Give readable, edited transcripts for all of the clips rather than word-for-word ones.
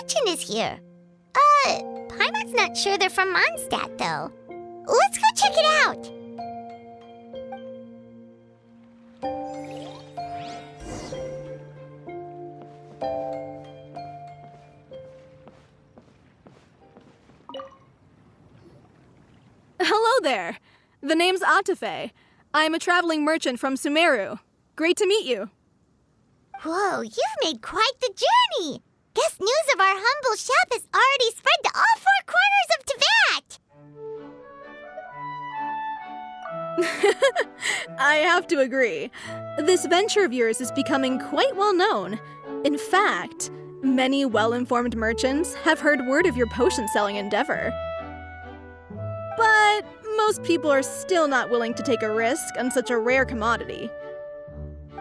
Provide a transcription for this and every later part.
merchant is here. Paimon's not sure they're from Mondstadt, though. Let's go check it out. Hello there. The name's Atafe. I'm a traveling merchant from Sumeru. Great to meet you. Whoa, you've made quite the journey. Guess news of our humble shop has already spread to all four corners of Teyvat. I have to agree. This venture of yours is becoming quite well known. In fact, many well-informed merchants have heard word of your potion-selling endeavor. But most people are still not willing to take a risk on such a rare commodity.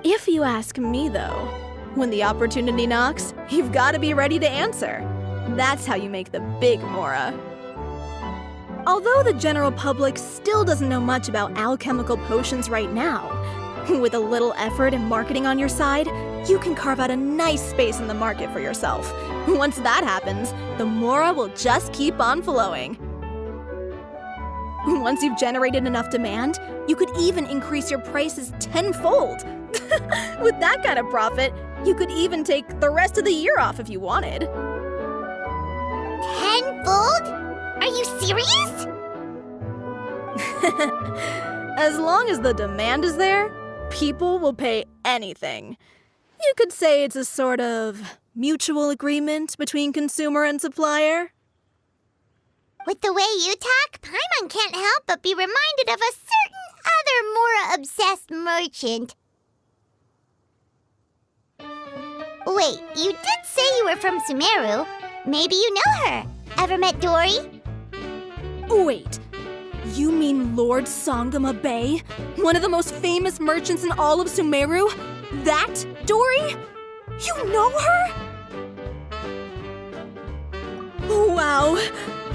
If you ask me, though, when the opportunity knocks, you've got to be ready to answer. That's how you make the big Mora. Although the general public still doesn't know much about alchemical potions right now, with a little effort and marketing on your side, you can carve out a nice space in the market for yourself. Once that happens, the Mora will just keep on flowing. Once you've generated enough demand, you could even increase your prices tenfold. With that kind of profit, you could even take the rest of the year off if you wanted. Tenfold? Are you serious? As long as the demand is there, people will pay anything. You could say it's a sort of mutual agreement between consumer and supplier. With the way you talk, Paimon can't help but be reminded of a certain other Mora-obsessed merchant. Wait, you did say you were from Sumeru. Maybe you know her. Ever met Dory? Wait, you mean Lord Sangama Bay? One of the most famous merchants in all of Sumeru? That Dory? You know her? Wow!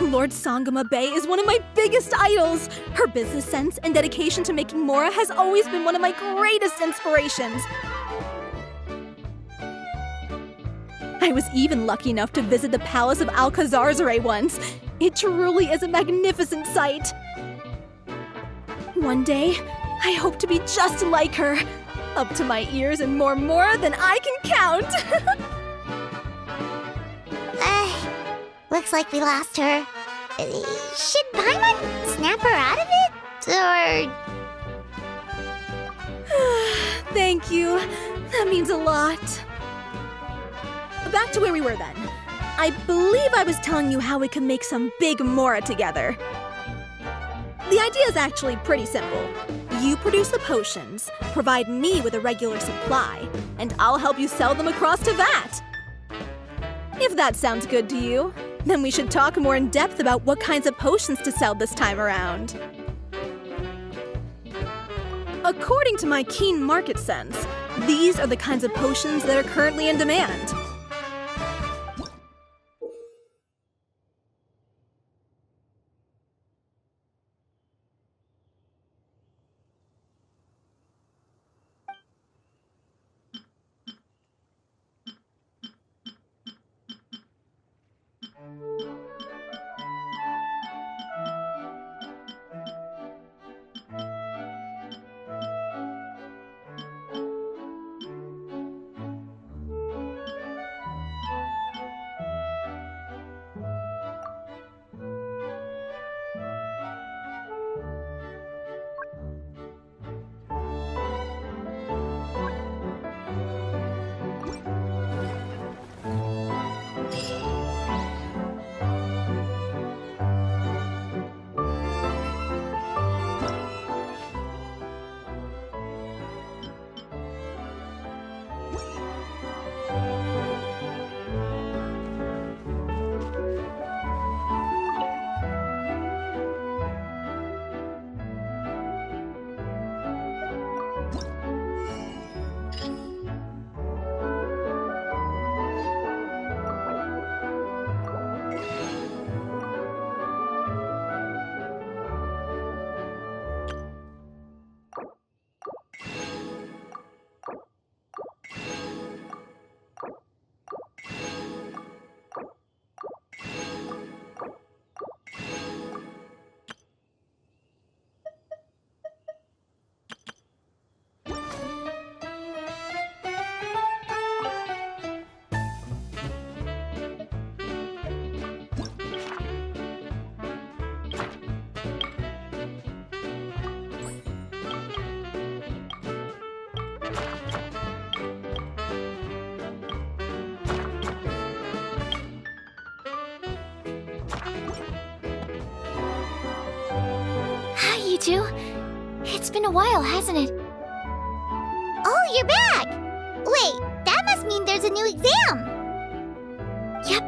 Lord Sangama Bay is one of my biggest idols! Her business sense and dedication to making Mora has always been one of my greatest inspirations. I was even lucky enough to visit the Palace of Alcazarzare once. It truly is a magnificent sight. One day, I hope to be just like her. Up to my ears in more Mora than I can count. Looks like we lost her. Should Paimon snap her out of it? Or... Thank you. That means a lot. Back to where we were then. I believe I was telling you how we could make some big Mora together. The idea is actually pretty simple. You produce the potions, provide me with a regular supply, and I'll help you sell them across Teyvat. If that sounds good to you, then we should talk more in depth about what kinds of potions to sell this time around. According to my keen market sense, these are the kinds of potions that are currently in demand. been a while, hasn't it? Oh, you're back! Wait, that must mean there's a new exam! Yep.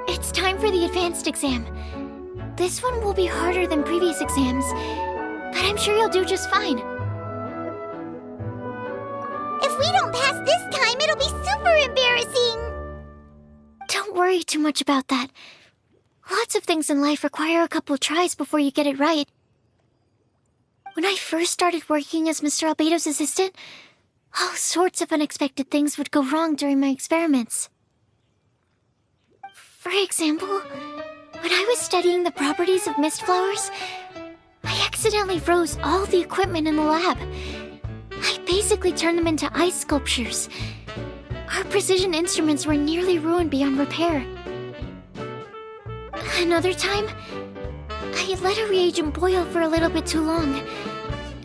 It's time for the advanced exam. This one will be harder than previous exams, but I'm sure you'll do just fine. If we don't pass this time, it'll be super embarrassing! Don't worry too much about that. Lots of things in life require a couple tries before you get it right. When I first started working as Mr. Albedo's assistant, all sorts of unexpected things would go wrong during my experiments. For example, when I was studying the properties of mist flowers, I accidentally froze all the equipment in the lab. I basically turned them into ice sculptures. Our precision instruments were nearly ruined beyond repair. Another time, I let a reagent boil for a little bit too long,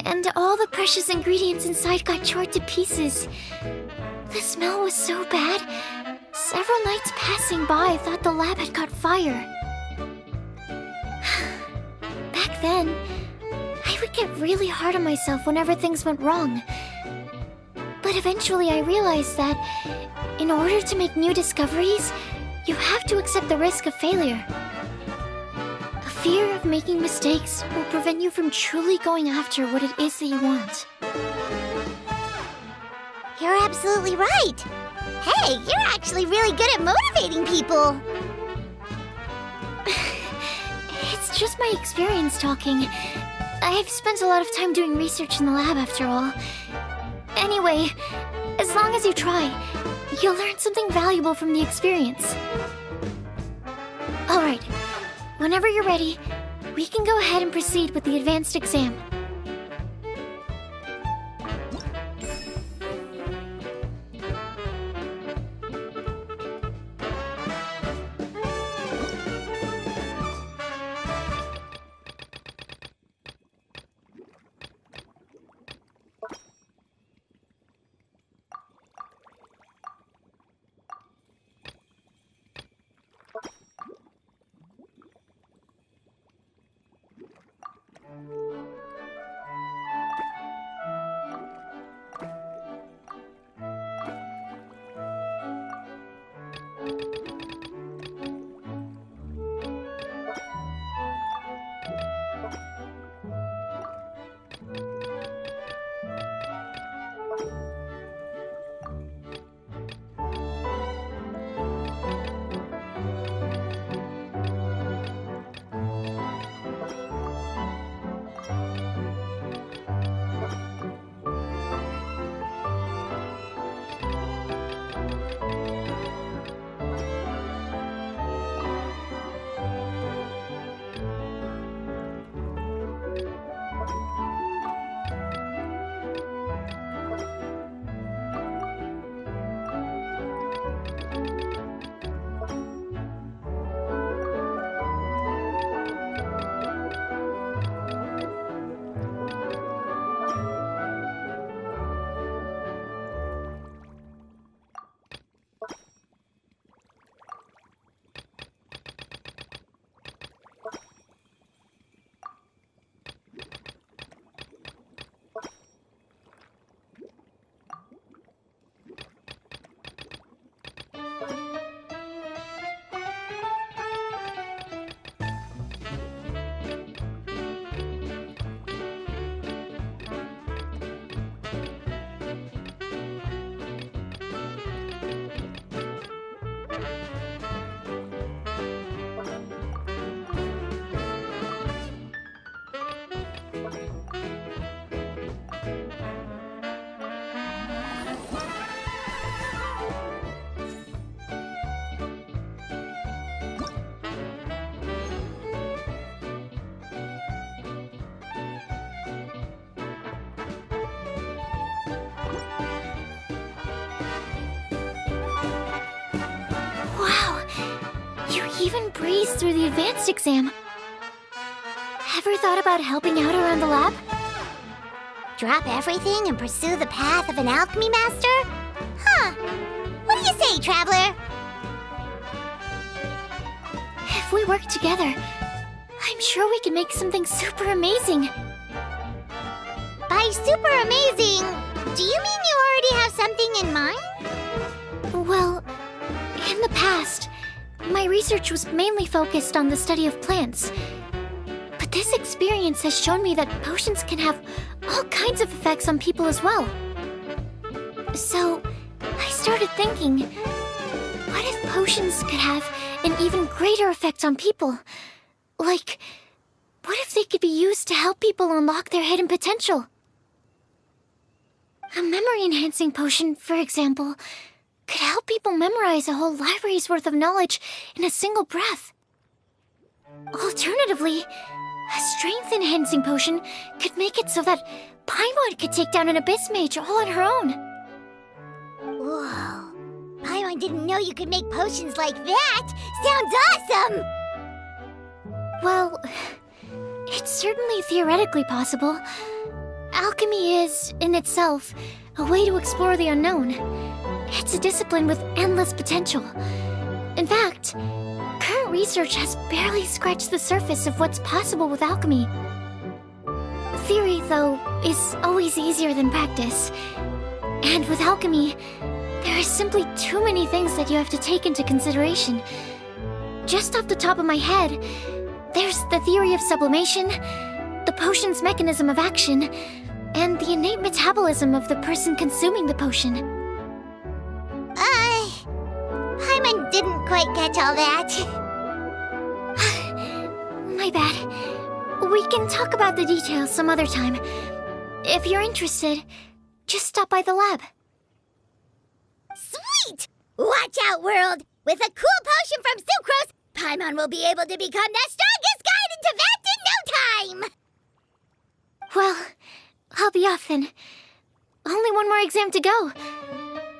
and all the precious ingredients inside got charred to pieces. The smell was so bad, several nights passing by thought the lab had caught fire. Back then, I would get really hard on myself whenever things went wrong. But eventually I realized that in order to make new discoveries, you have to accept the risk of failure. A fear of making mistakes will prevent you from truly going after what it is that you want. You're absolutely right! Hey, you're actually really good at motivating people! It's just my experience talking. I've spent a lot of time doing research in the lab after all. Anyway, as long as you try, you'll learn something valuable from the experience. Alright, whenever you're ready, we can go ahead and proceed with the advanced exam. Even breezed through the advanced exam. Ever thought about helping out around the lab? Drop everything and pursue the path of an alchemy master? Huh. What do you say, Traveler? If we work together, I'm sure we can make something super amazing. By by super amazing, do you mean you already have something in mind? Well, in the past, my research was mainly focused on the study of plants. But this experience has shown me that potions can have all kinds of effects on people as well. So, I started thinking, what if potions could have an even greater effect on people? Like, what if they could be used to help people unlock their hidden potential? A memory-enhancing potion, for example, could help people memorize a whole library's worth of knowledge in a single breath. Alternatively, a strength-enhancing potion could make it so that Paimon could take down an Abyss Mage all on her own. Whoa. Paimon didn't know you could make potions like that. Sounds awesome! Well, it's certainly theoretically possible. Alchemy is, in itself, a way to explore the unknown. It's a discipline with endless potential. In fact, current research has barely scratched the surface of what's possible with alchemy. Theory, though, is always easier than practice. And with alchemy, there are simply too many things that you have to take into consideration. Just off the top of my head, there's the theory of sublimation, the potion's mechanism of action, and the innate metabolism of the person consuming the potion. Paimon didn't quite catch all that. My bad. We can talk about the details some other time. If you're interested, just stop by the lab. Sweet! Watch out, world! With a cool potion from Sucrose, Paimon will be able to become the strongest guide into Vat in no time! Well, I'll be off then. Only one more exam to go.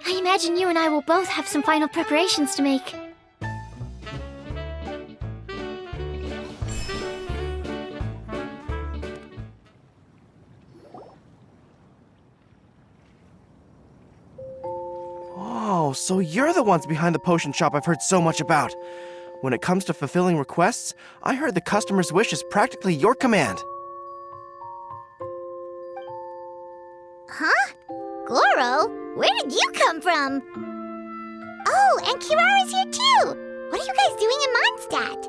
I imagine you and I will both have some final preparations to make. Oh, so you're the ones behind the potion shop I've heard so much about. When it comes to fulfilling requests, I heard the customer's wish is practically your command. Huh? Goro? Where did you come from? Oh, and Kirara's here too! What are you guys doing in Mondstadt?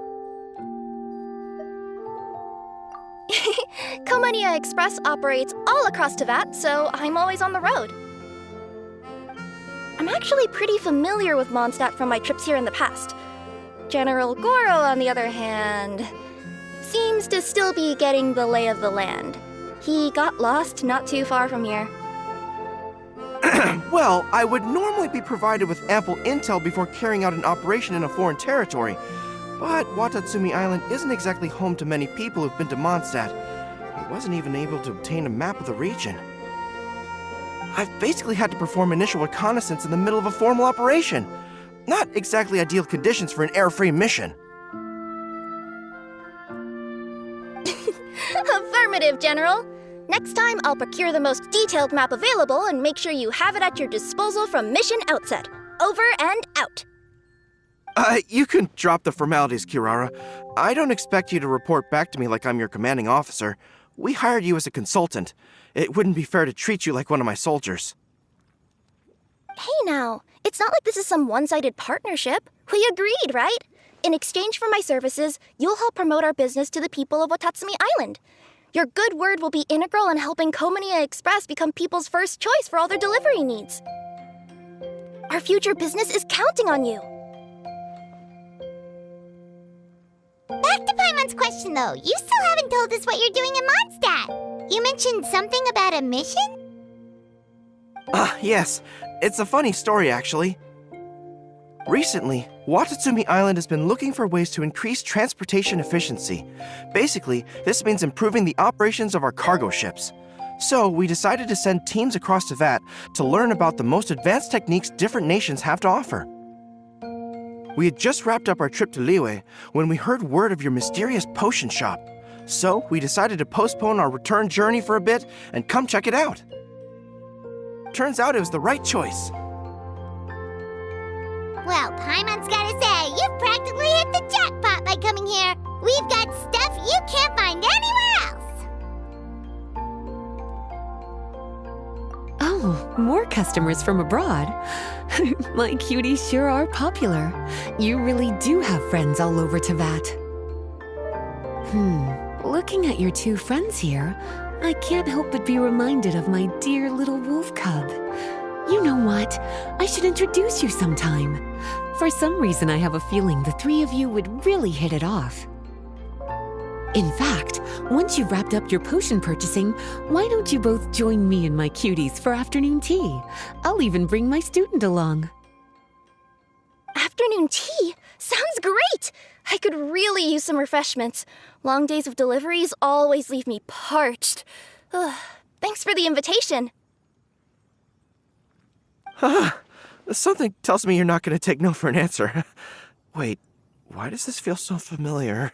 Komania Express operates all across Teyvat, so I'm always on the road. I'm actually pretty familiar with Mondstadt from my trips here in the past. General Goro, on the other hand, seems to still be getting the lay of the land. He got lost not too far from here. Well, I would normally be provided with ample intel before carrying out an operation in a foreign territory, but Watatsumi Island isn't exactly home to many people who've been to Mondstadt. I wasn't even able to obtain a map of the region. I've basically had to perform initial reconnaissance in the middle of a formal operation. Not exactly ideal conditions for an air-free mission. Affirmative, General. Next time, I'll procure the most detailed map available and make sure you have it at your disposal from mission outset. Over and out. You can drop the formalities, Kirara. I don't expect you to report back to me like I'm your commanding officer. We hired you as a consultant. It wouldn't be fair to treat you like one of my soldiers. Hey now, it's not like this is some one-sided partnership. We agreed, right? In exchange for my services, you'll help promote our business to the people of Watatsumi Island. Your good word will be integral in helping Komania Express become people's first choice for all their delivery needs. Our future business is counting on you. Back to Paimon's question though, you still haven't told us what you're doing in Mondstadt. You mentioned something about a mission? Yes. It's a funny story, actually. Recently, Watatsumi Island has been looking for ways to increase transportation efficiency. Basically, this means improving the operations of our cargo ships. So, we decided to send teams across Teyvat to learn about the most advanced techniques different nations have to offer. We had just wrapped up our trip to Liyue when we heard word of your mysterious potion shop. So, we decided to postpone our return journey for a bit and come check it out. Turns out it was the right choice. Well, Paimon's gotta say, you've practically hit the jackpot by coming here. We've got stuff you can't find anywhere else. more customers from abroad. My cuties sure are popular. You really do have friends all over Teyvat. Looking at your two friends here, I can't help but be reminded of my dear little wolf cub. You know what? I should introduce you sometime. For some reason, I have a feeling the three of you would really hit it off. In fact, once you've wrapped up your potion purchasing, why don't you both join me and my cuties for afternoon tea? I'll even bring my student along. Afternoon tea? Sounds great! I could really use some refreshments. Long days of deliveries always leave me parched. Ugh, thanks for the invitation. Something tells me you're not going to take no for an answer. Wait, why does this feel so familiar?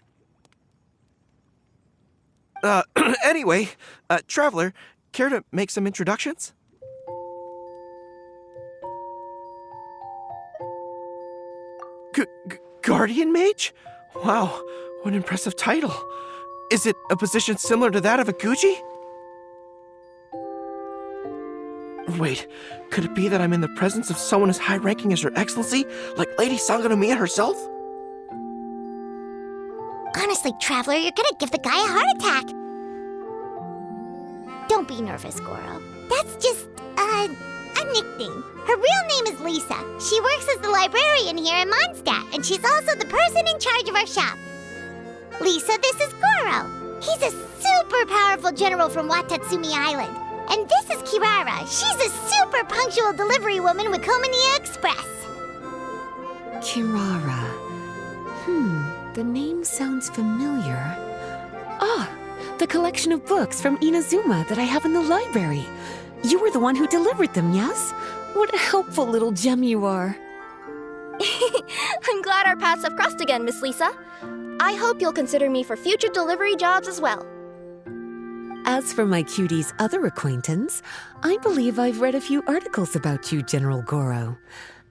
Anyway, Traveler, care to make some introductions? Guardian Mage? Wow, what an impressive title. Is it a position similar to that of a Guji? Wait, could it be that I'm in the presence of someone as high-ranking as Her Excellency, like Lady Sangonomiya herself? Honestly, Traveler, you're gonna give the guy a heart attack. Don't be nervous, Goro. That's just, a nickname. Her real name is Lisa. She works as the librarian here in Mondstadt, and she's also the person in charge of our shop. Lisa, this is Goro. He's a super powerful general from Watatsumi Island. And this is Kirara. She's a super punctual delivery woman with Komania Express. Kirara. The name sounds familiar. Ah, the collection of books from Inazuma that I have in the library. You were the one who delivered them, yes? What a helpful little gem you are. I'm glad our paths have crossed again, Miss Lisa. I hope you'll consider me for future delivery jobs as well. As for my cutie's other acquaintance, I believe I've read a few articles about you, General Goro.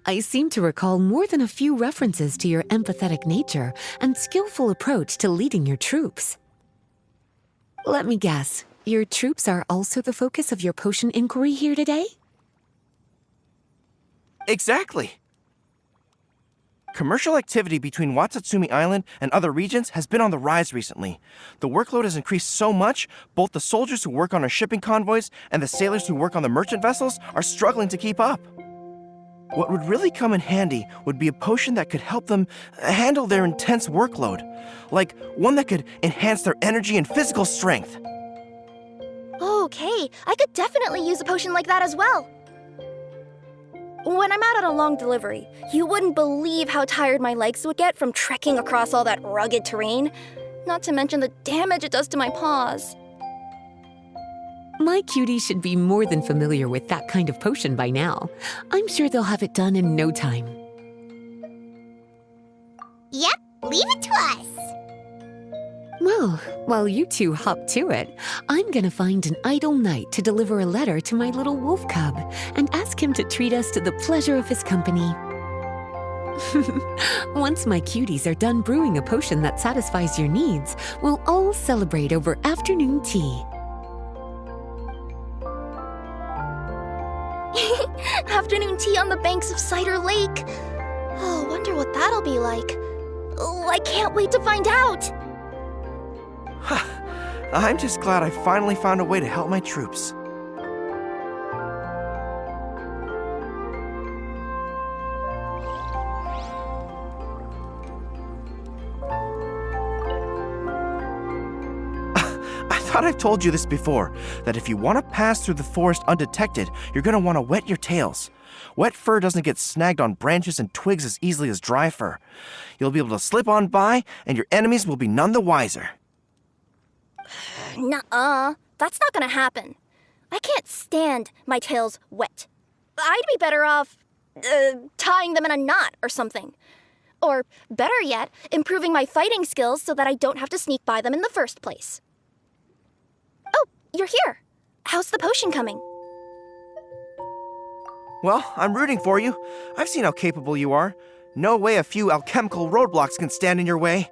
I seem to recall more than a few references to your empathetic nature and skillful approach to leading your troops. Let me guess, your troops are also the focus of your potion inquiry here today? Exactly. Commercial activity between Watatsumi Island and other regions has been on the rise recently. The workload has increased so much, both the soldiers who work on our shipping convoys and the sailors who work on the merchant vessels are struggling to keep up. What would really come in handy would be a potion that could help them handle their intense workload, like one that could enhance their energy and physical strength. Okay, I could definitely use a potion like that as well. When I'm out on a long delivery, you wouldn't believe how tired my legs would get from trekking across all that rugged terrain. Not to mention the damage it does to my paws. My cutie should be more than familiar with that kind of potion by now. I'm sure they'll have it done in no time. Yep, leave it to us. Well, while you two hop to it, I'm gonna find an idle knight to deliver a letter to my little wolf cub and ask him to treat us to the pleasure of his company. Once my cuties are done brewing a potion that satisfies your needs, we'll all celebrate over afternoon tea. Afternoon tea on the banks of Cider Lake. Oh, wonder what that'll be like. Oh, I can't wait to find out. I'm just glad I finally found a way to help my troops. I thought I've told you this before, that if you want to pass through the forest undetected, you're going to want to wet your tails. Wet fur doesn't get snagged on branches and twigs as easily as dry fur. You'll be able to slip on by, and your enemies will be none the wiser. Nuh-uh. That's not gonna happen. I can't stand my tails wet. I'd be better off, tying them in a knot or something. Or, better yet, improving my fighting skills so that I don't have to sneak by them in the first place. Oh, you're here. How's the potion coming? Well, I'm rooting for you. I've seen how capable you are. No way a few alchemical roadblocks can stand in your way.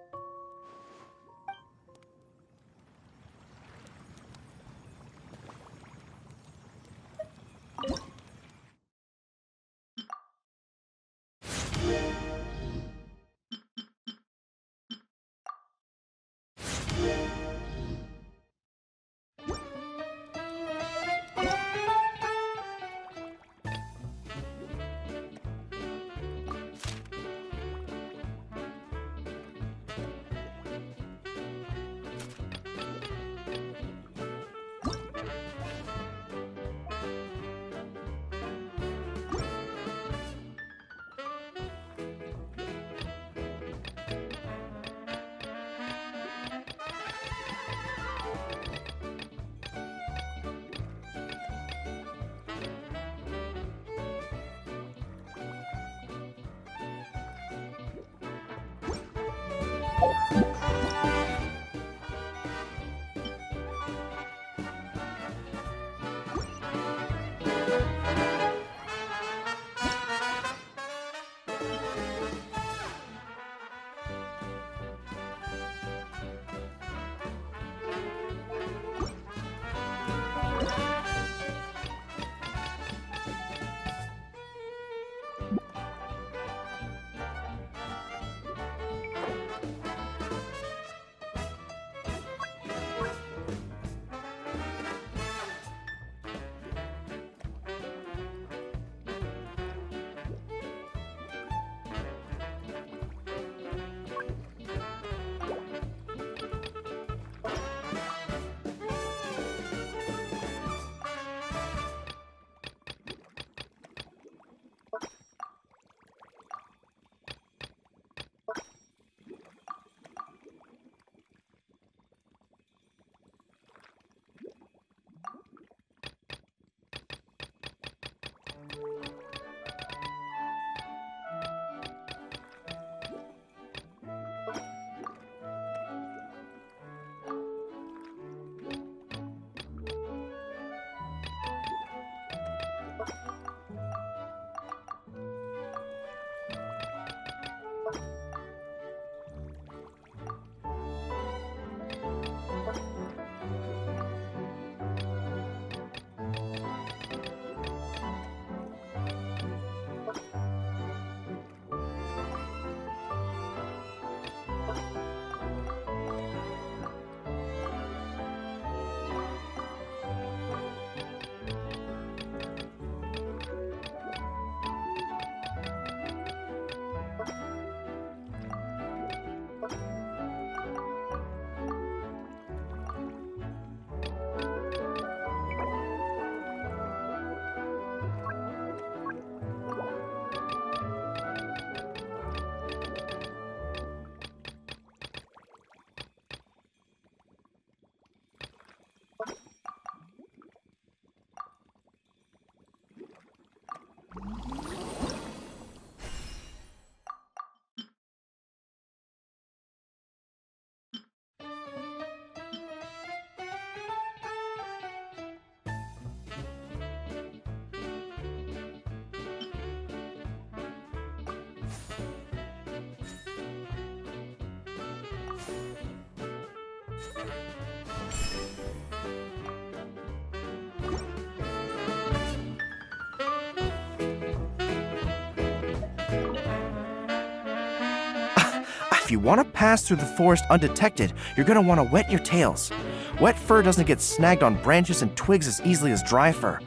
If you want to pass through the forest undetected, you're going to want to wet your tails. Wet fur doesn't get snagged on branches and twigs as easily as dry fur.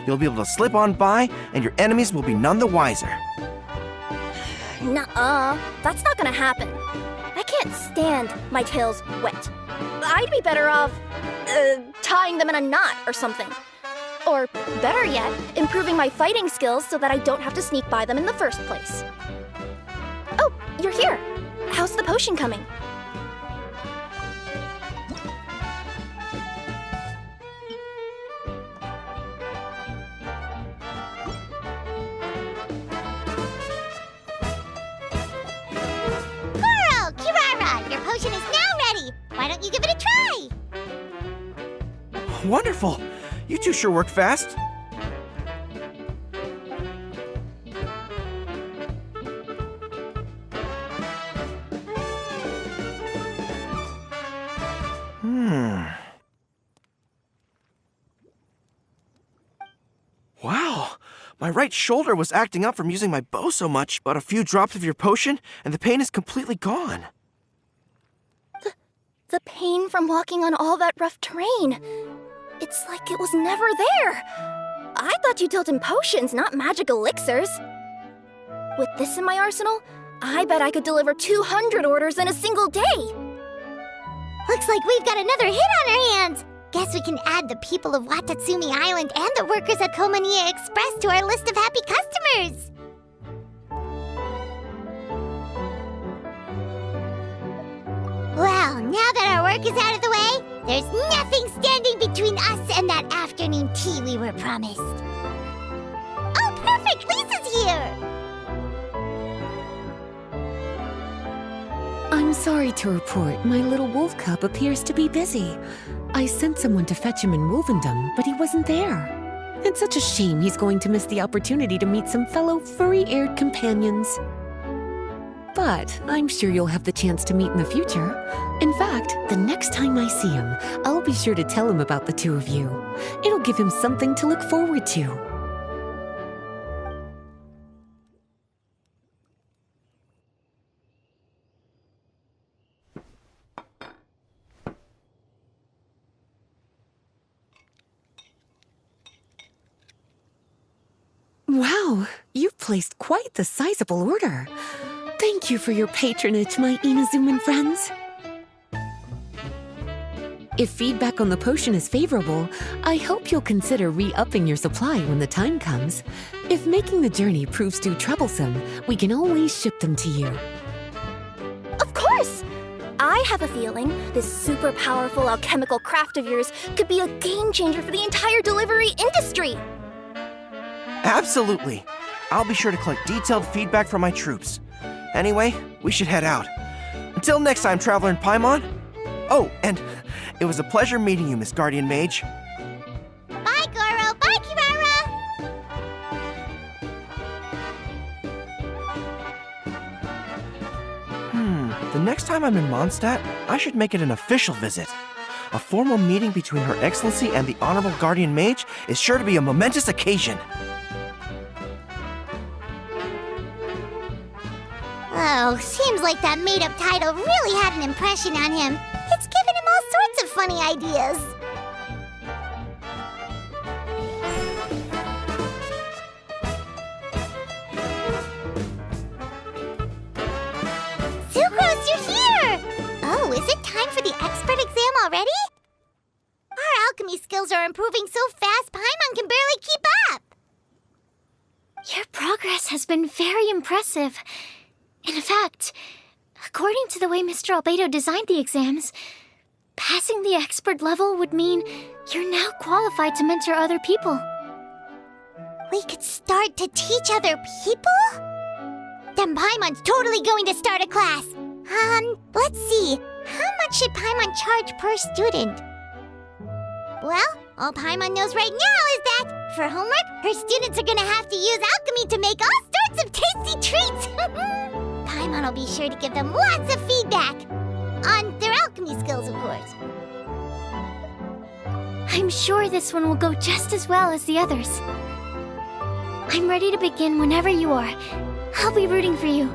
You'll be able to slip on by, and your enemies will be none the wiser. Nuh-uh. That's not gonna happen. I can't stand my tails wet. I'd be better off, tying them in a knot or something. Or, better yet, improving my fighting skills so that I don't have to sneak by them in the first place. Oh, you're here. How's the potion coming? Coral, Kirara, your potion is now ready. Why don't you give it a try? Wonderful! You two sure work fast. Wow, my right shoulder was acting up from using my bow so much, but a few drops of your potion and the pain is completely gone. The pain from walking on all that rough terrain. It's like it was never there. I thought you dealt in potions, not magic elixirs. With this in my arsenal, I bet I could deliver 200 orders in a single day. Looks like we've got another hit on our hands. Guess we can add the people of Watatsumi Island and the workers at Komaniya Express to our list of happy customers. Well, now that our work is out of the way, there's nothing standing between us and that afternoon tea we were promised. Oh, perfect! Lisa's here! I'm Sorry to report, my little wolf cub appears to be busy. I sent someone to fetch him in Wolvendom, but he wasn't there. It's such a shame he's going to miss the opportunity to meet some fellow furry-haired companions. But I'm sure you'll have the chance to meet in the future. In fact, the next time I see him, I'll be sure to tell him about the two of you. It'll give him something to look forward to. Wow, you've placed quite the sizable order. Thank you for your patronage, my Inazuman friends. If feedback on the potion is favorable, I hope you'll consider re-upping your supply when the time comes. If making the journey proves too troublesome, we can always ship them to you. Of course! I have a feeling this super powerful alchemical craft of yours could be a game changer for the entire delivery industry! Absolutely. I'll be sure to collect detailed feedback from my troops. Anyway, we should head out. Until next time, Traveler in Paimon. Oh, and it was a pleasure meeting you, Miss Guardian Mage. Bye, Goro. Bye, Kirara. The next time I'm in Mondstadt, I should make it an official visit. A formal meeting between Her Excellency and the Honorable Guardian Mage is sure to be a momentous occasion. Oh, seems like that made-up title really had an impression on him. It's given him all sorts of funny ideas. Sucrose, you're here! Oh, is it time for the expert exam already? Our alchemy skills are improving so fast, Paimon can barely keep up. Your progress has been very impressive. In fact, according to the way Mr. Albedo designed the exams, passing the expert level would mean you're now qualified to mentor other people. We could start to teach other people? Then Paimon's totally going to start a class. Let's see. How much should Paimon charge per student? Well, all Paimon knows right now is that, for homework, her students are gonna have to use alchemy to make all sorts of tasty treats. Paimon will be sure to give them lots of feedback. On their alchemy skills, of course. I'm sure this one will go just as well as the others. I'm ready to begin whenever you are. I'll be rooting for you.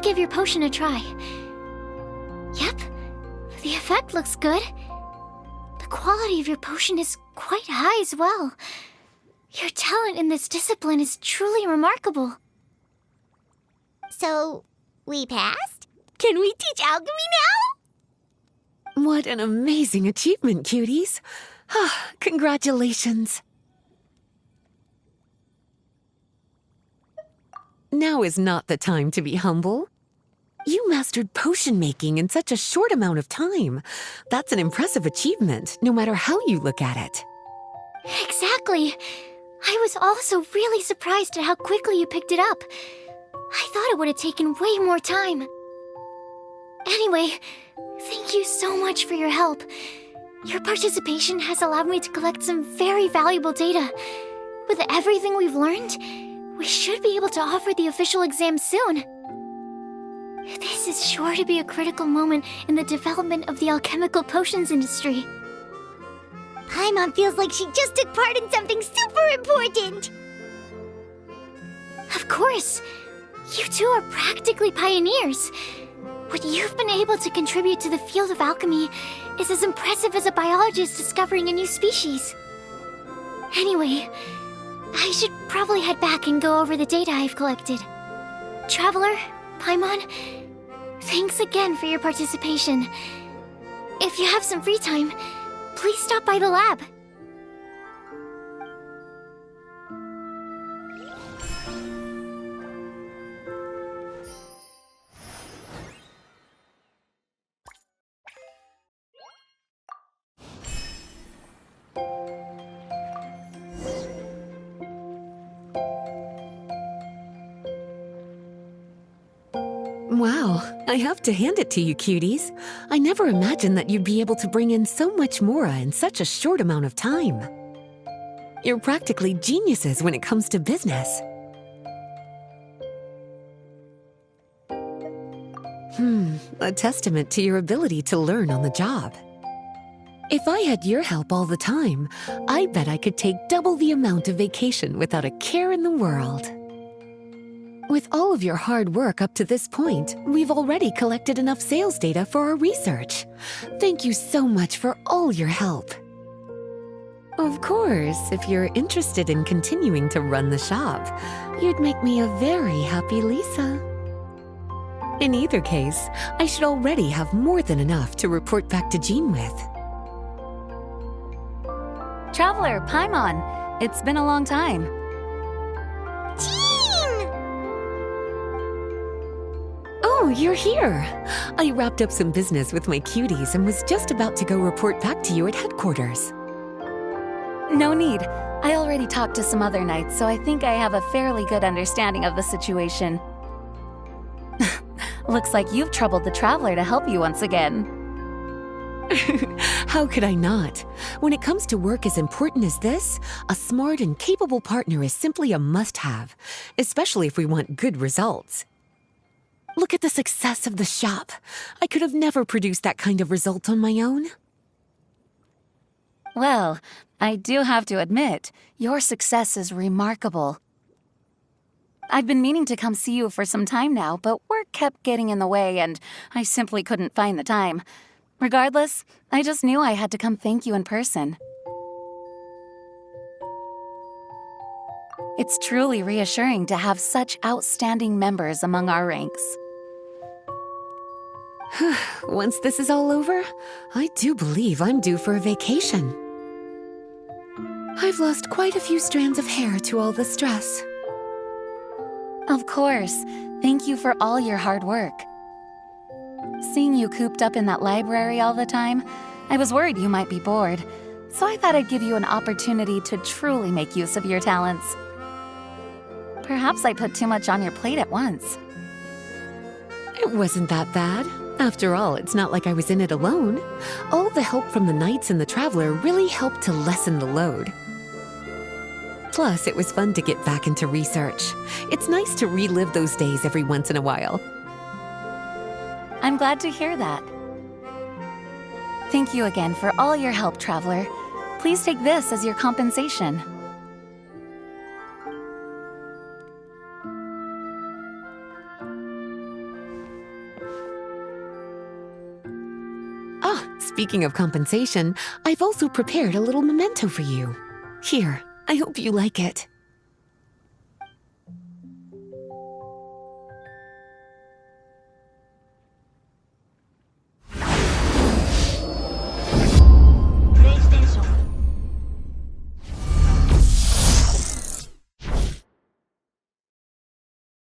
give your potion a try. Yep, the effect looks good. The quality of your potion is quite high as well. Your talent in this discipline is truly remarkable. So, we passed? Can we teach alchemy now? What an amazing achievement, cuties. Congratulations. Now is not the time to be humble. You mastered potion making in such a short amount of time. That's an impressive achievement, no matter how you look at it. Exactly. I was also really surprised at how quickly you picked it up. I thought it would have taken way more time. Anyway, thank you so much for your help. Your participation has allowed me to collect some very valuable data. With everything we've learned, we should be able to offer the official exam soon. This is sure to be a critical moment in the development of the alchemical potions industry. Paimon feels like she just took part in something super important. Of course. You two are practically pioneers. What you've been able to contribute to the field of alchemy is as impressive as a biologist discovering a new species. Anyway, I should probably head back and go over the data I've collected. Traveler, Paimon, thanks again for your participation. If you have some free time, please stop by the lab. Wow, I have to hand it to you, cuties. I never imagined that you'd be able to bring in so much mora in such a short amount of time. You're practically geniuses when it comes to business. A testament to your ability to learn on the job. If I had your help all the time, I bet I could take double the amount of vacation without a care in the world. With all of your hard work up to this point, we've already collected enough sales data for our research. Thank you so much for all your help. Of course, if you're interested in continuing to run the shop, you'd make me a very happy Lisa. In either case, I should already have more than enough to report back to Jean with. Traveler, Paimon, it's been a long time. Jean! Oh, you're here! I wrapped up some business with my cuties and was just about to go report back to you at headquarters. No need. I already talked to some other knights, so I think I have a fairly good understanding of the situation. Looks like you've troubled the Traveler to help you once again. How could I not? When it comes to work as important as this, a smart and capable partner is simply a must-have, especially if we want good results. Look at the success of the shop. I could have never produced that kind of result on my own. Well, I do have to admit, your success is remarkable. I've been meaning to come see you for some time now, but work kept getting in the way and I simply couldn't find the time. Regardless, I just knew I had to come thank you in person. It's truly reassuring to have such outstanding members among our ranks. Once this is all over, I do believe I'm due for a vacation. I've lost quite a few strands of hair to all the stress. Of course. Thank you for all your hard work. Seeing you cooped up in that library all the time, I was worried you might be bored, so I thought I'd give you an opportunity to truly make use of your talents. Perhaps I put too much on your plate at once. It wasn't that bad. After all, it's not like I was in it alone. All the help from the Knights and the Traveler really helped to lessen the load. Plus, it was fun to get back into research. It's nice to relive those days every once in a while. I'm glad to hear that. Thank you again for all your help, Traveler. Please take this as your compensation. Speaking of compensation, I've also prepared a little memento for you. Here, I hope you like it.